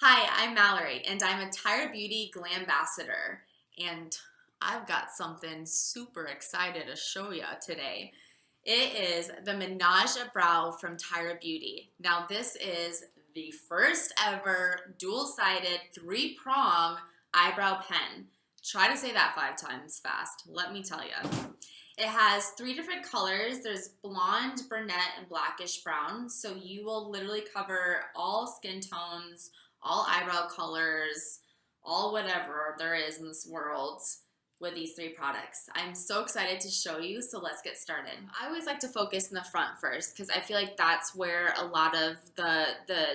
Hi, I'm Mallory, and I'm a Tire Beauty Glambassador, and I've got something super excited to show you today. It is the Menage Brow from Tire Beauty. Now, this is the first ever dual-sided three-prong eyebrow pen. Try to say that 5 times fast, let me tell you. It has 3 different colors. There's blonde, brunette, and blackish brown. So you will literally cover all skin tones, all eyebrow colors, all whatever there is in this world with these 3 products. I'm so excited to show you, so let's get started. I always like to focus in the front first because I feel like that's where a lot of the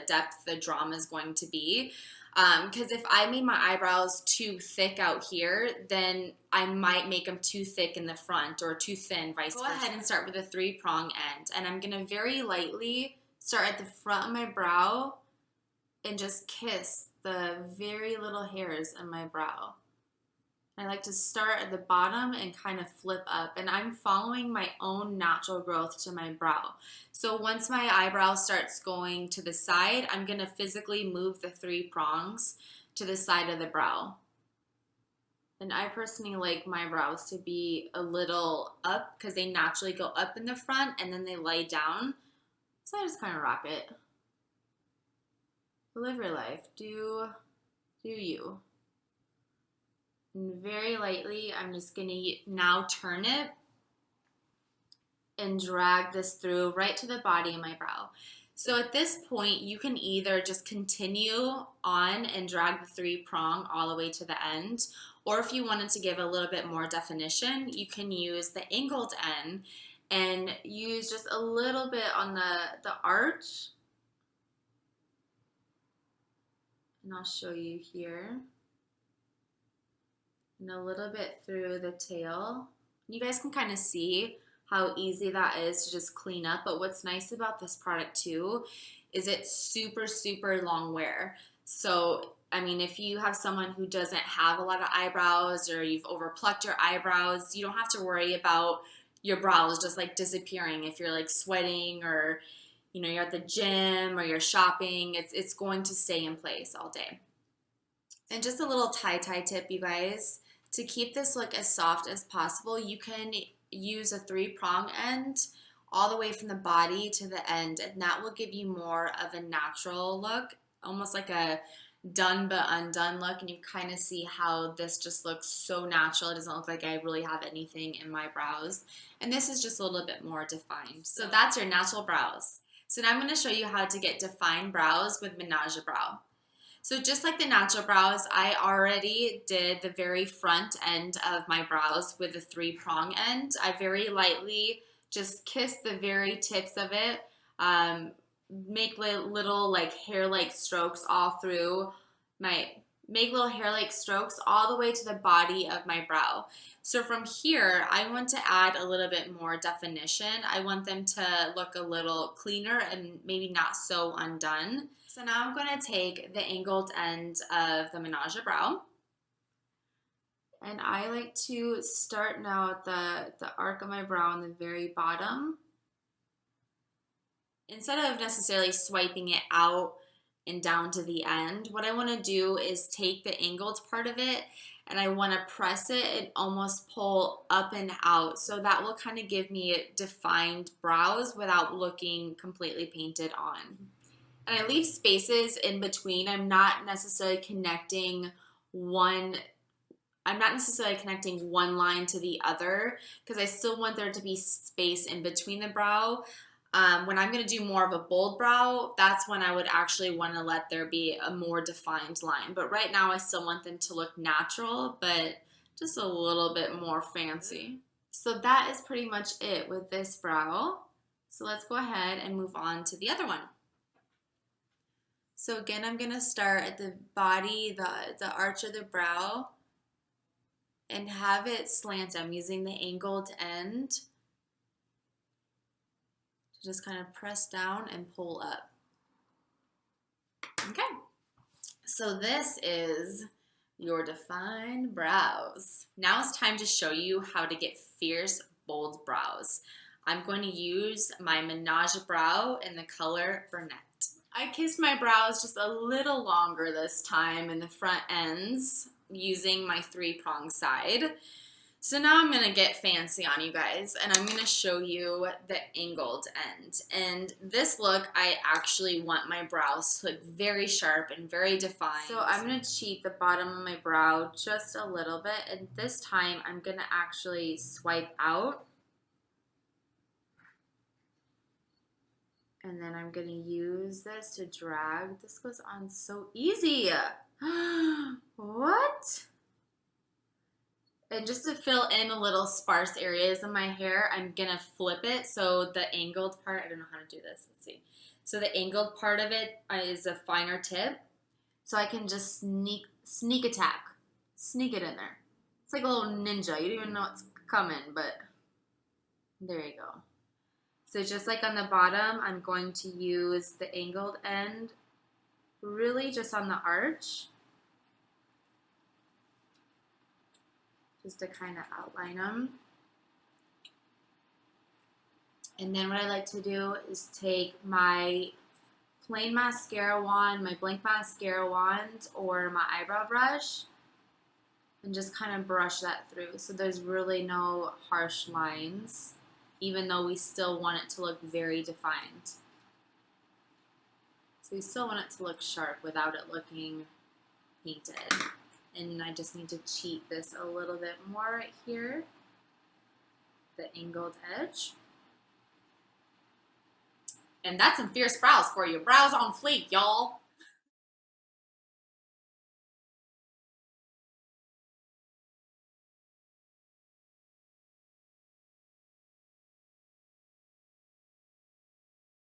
depth, the drama is going to be. Because if I made my eyebrows too thick out here, then I might make them too thick in the front or too thin, vice versa. Go ahead and start with a 3-prong end. And I'm going to very lightly start at the front of my brow and just kiss the very little hairs on my brow. I like to start at the bottom and kind of flip up, and I'm following my own natural growth to my brow. So once my eyebrow starts going to the side, I'm going to physically move the 3 prongs to the side of the brow. And I personally like my brows to be a little up because they naturally go up in the front and then they lay down. So I just kind of rock it. Live your life. Do you. And very lightly, I'm just going to now turn it and drag this through right to the body of my brow. So at this point, you can either just continue on and drag the 3-prong all the way to the end, or if you wanted to give a little bit more definition, you can use the angled end and use just a little bit on the arch. And I'll show you here. And a little bit through the tail. You guys can kind of see how easy that is to just clean up. But what's nice about this product too is it's super, super long wear. So, I mean, if you have someone who doesn't have a lot of eyebrows or you've overplucked your eyebrows, you don't have to worry about your brows just like disappearing if you're like sweating or, you know, you're at the gym or you're shopping. It's going to stay in place all day. And just a little tie tip, you guys. To keep this look as soft as possible, you can use a 3-prong end all the way from the body to the end, and that will give you more of a natural look, almost like a done but undone look, and you kind of see how this just looks so natural. It doesn't look like I really have anything in my brows, and this is just a little bit more defined. So that's your natural brows. So now I'm going to show you how to get defined brows with Menage Brow. So just like the natural brows, I already did the very front end of my brows with the 3-prong end. I very lightly just kiss the very tips of it, make little like hair-like strokes all through make little hair-like strokes all the way to the body of my brow. So from here, I want to add a little bit more definition. I want them to look a little cleaner and maybe not so undone. So now I'm going to take the angled end of the Menage Brow. And I like to start now at the arc of my brow on the very bottom. Instead of necessarily swiping it out and down to the end, what I want to do is take the angled part of it and I want to press it and almost pull up and out. So that will kind of give me defined brows without looking completely painted on. And I leave spaces in between. I'm not necessarily connecting one line to the other because I still want there to be space in between the brow. When I'm going to do more of a bold brow, that's when I would actually want to let there be a more defined line. But right now I still want them to look natural, but just a little bit more fancy. So that is pretty much it with this brow. So let's go ahead and move on to the other one. So again, I'm going to start at the body, the arch of the brow, and have it slant. I'm using the angled end to just kind of press down and pull up. Okay, so this is your defined brows. Now it's time to show you how to get fierce, bold brows. I'm going to use my Menage brow in the color Brunette. I kissed my brows just a little longer this time in the front ends using my 3-prong side. So now I'm going to get fancy on you guys, and I'm going to show you the angled end. And this look, I actually want my brows to look very sharp and very defined. So I'm going to cheat the bottom of my brow just a little bit, and this time I'm going to actually swipe out. And then I'm going to use this to drag. This goes on so easy. What? And just to fill in a little sparse areas of my hair, I'm going to flip it. So the angled part, I don't know how to do this. Let's see. So the angled part of it is a finer tip. So I can just sneak attack. Sneak it in there. It's like a little ninja. You don't even know it's coming, but there you go. So just like on the bottom, I'm going to use the angled end really just on the arch, just to kind of outline them. And then what I like to do is take my plain mascara wand, my blank mascara wand, or my eyebrow brush, and just kind of brush that through. So there's really no harsh lines, even though we still want it to look very defined. So we still want it to look sharp without it looking painted. And I just need to cheat this a little bit more right here, the angled edge. And that's some fierce brows for you. Brows on fleek, y'all.